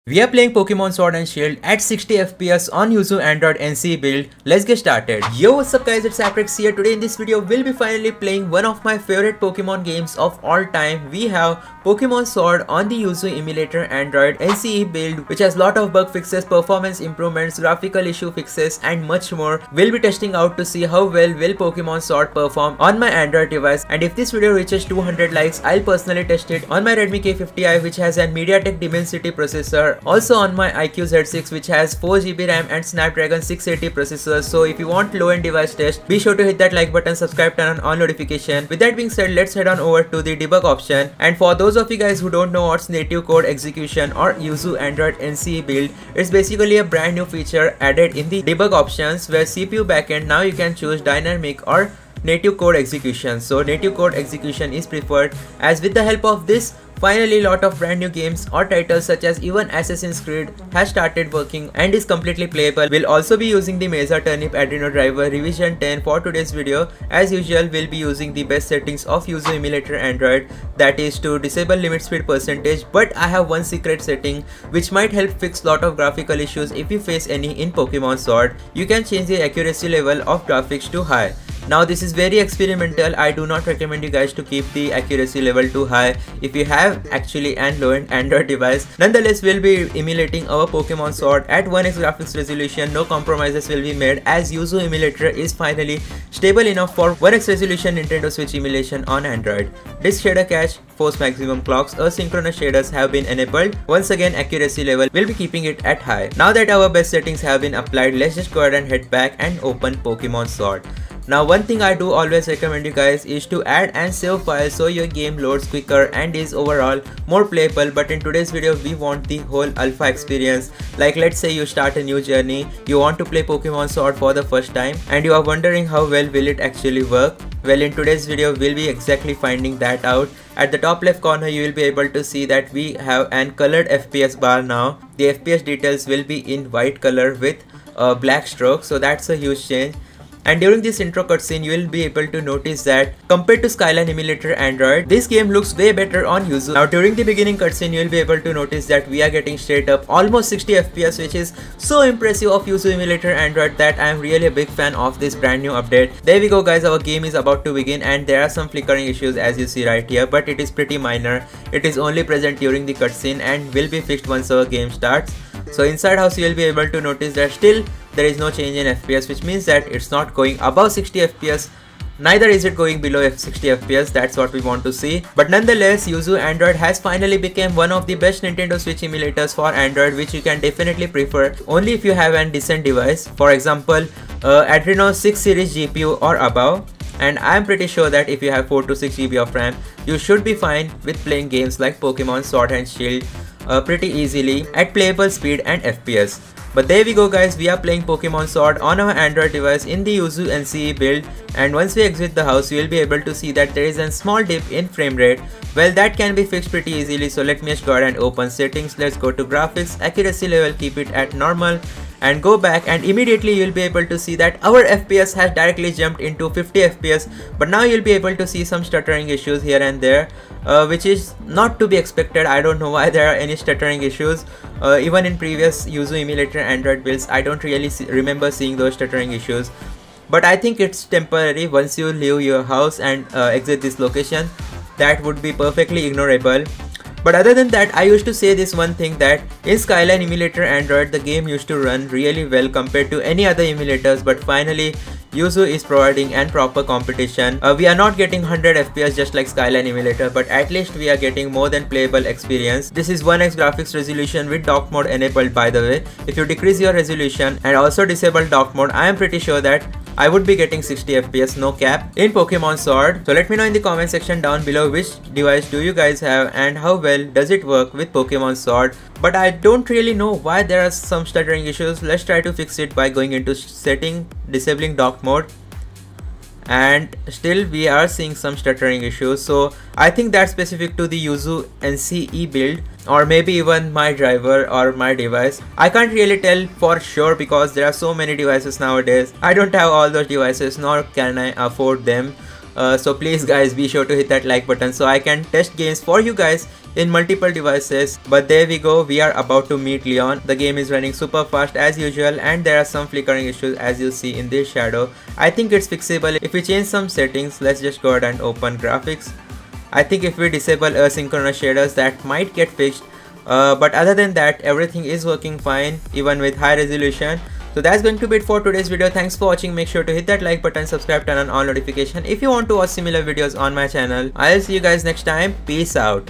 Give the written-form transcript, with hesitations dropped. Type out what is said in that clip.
We are playing Pokemon Sword and Shield at 60 FPS on Yuzu Android NCE build. Let's get started. Yo, what's up guys, it's Apex here. Today in this video, we'll be finally playing one of my favorite Pokemon games of all time. We have Pokemon Sword on the Yuzu emulator Android NCE build, which has lot of bug fixes, performance improvements, graphical issue fixes and much more. We'll be testing out to see how well will Pokemon Sword perform on my Android device, and if this video reaches 200 likes, I'll personally test it on my Redmi K50i, which has a MediaTek Dimensity processor. Also on my iQOO Z6, which has 4GB RAM and Snapdragon 680 processor. So if you want low-end device test, be sure to hit that like button, subscribe, turn on all notification. With that being said, let's head on over to the debug option. And for those of you guys who don't know what's native code execution or Yuzu Android NCE build, it's basically a brand new feature added in the debug options where CPU backend now you can choose dynamic or native code execution. So native code execution is preferred, as with the help of this, finally lot of brand new games or titles such as even Assassin's Creed has started working and is completely playable. We'll also be using the Mesa Turnip Adreno driver revision 10 for today's video. As usual, we'll be using the best settings of Yuzu emulator Android, that is to disable limit speed percentage, but I have one secret setting which might help fix lot of graphical issues if you face any in Pokemon Sword. You can change the accuracy level of graphics to high. Now this is very experimental. I do not recommend you guys to keep the accuracy level too high if you have actually an low-end Android device. Nonetheless, we'll be emulating our Pokemon Sword at 1x graphics resolution. No compromises will be made, as Yuzu emulator is finally stable enough for 1x resolution Nintendo Switch emulation on Android. Disk shader cache, force maximum clocks, asynchronous shaders have been enabled. Once again, accuracy level will be keeping it at high. Now that our best settings have been applied, let's just go ahead and head back and open Pokemon Sword. Now one thing I do always recommend you guys is to add and save files so your game loads quicker and is overall more playable. But in today's video, we want the whole alpha experience. Like let's say you start a new journey, you want to play Pokemon Sword for the first time and you are wondering how well will it actually work. Well, in today's video, we'll be exactly finding that out. At the top left corner, you will be able to see that we have an colored FPS bar now. The FPS details will be in white color with a black stroke, so that's a huge change. And during this intro cutscene, you will be able to notice that compared to Skyline emulator Android, this game looks way better on Yuzu. Now during the beginning cutscene, you will be able to notice that we are getting straight up almost 60 FPS, which is so impressive of Yuzu emulator Android that I am really a big fan of this brand new update. There we go guys, our game is about to begin and there are some flickering issues as you see right here, but it is pretty minor. It is only present during the cutscene and will be fixed once our game starts. So inside house, you will be able to notice that still there is no change in FPS, which means that it's not going above 60 FPS, neither is it going below 60 FPS. That's what we want to see. But nonetheless, Yuzu Android has finally become one of the best Nintendo Switch emulators for Android, which you can definitely prefer only if you have a decent device. For example, Adreno 6 series GPU or above. And I'm pretty sure that if you have 4 to 6 GB of RAM, you should be fine with playing games like Pokemon Sword and Shield pretty easily at playable speed and FPS. But there we go guys, we are playing Pokemon Sword on our Android device in the Yuzu NCE build, and once we exit the house, you will be able to see that there is a small dip in frame rate. Well, that can be fixed pretty easily, so let me just go ahead and open settings. Let's go to graphics, accuracy level, keep it at normal and go back, and immediately you'll be able to see that our FPS has directly jumped into 50 FPS. But now you'll be able to see some stuttering issues here and there, which is not to be expected. I don't know why there are any stuttering issues. Even in previous Yuzu emulator Android builds, I don't really remember seeing those stuttering issues. But I think it's temporary. Once you leave your house and exit this location, that would be perfectly ignorable. But other than that, I used to say this one thing, that in Skyline emulator Android, the game used to run really well compared to any other emulators, but finally Yuzu is providing an proper competition. We are not getting 100 FPS just like Skyline emulator, but at least we are getting more than playable experience. This is 1x graphics resolution with dock mode enabled, by the way. If you decrease your resolution and also disable dock mode, I am pretty sure that I would be getting 60 FPS, no cap, in Pokemon Sword. So let me know in the comment section down below which device do you guys have and how well does it work with Pokemon Sword. But I don't really know why there are some stuttering issues. Let's try to fix it by going into setting, disabling dock mode, and still we are seeing some stuttering issues. So I think that's specific to the Yuzu NCE build, or maybe even my driver or my device. I can't really tell for sure because there are so many devices nowadays. I don't have all those devices, nor can I afford them. So please guys, be sure to hit that like button so I can test games for you guys in multiple devices. But there we go, we are about to meet Leon. The game is running super fast as usual, and there are some flickering issues as you see in this shadow. I think it's fixable if we change some settings. Let's just go ahead and open graphics. I think if we disable asynchronous shaders, that might get fixed. But other than that, everything is working fine, even with high resolution. So that's going to be it for today's video. Thanks for watching. Make sure to hit that like button, subscribe, turn on all notification if you want to watch similar videos on my channel. I'll see you guys next time. Peace out.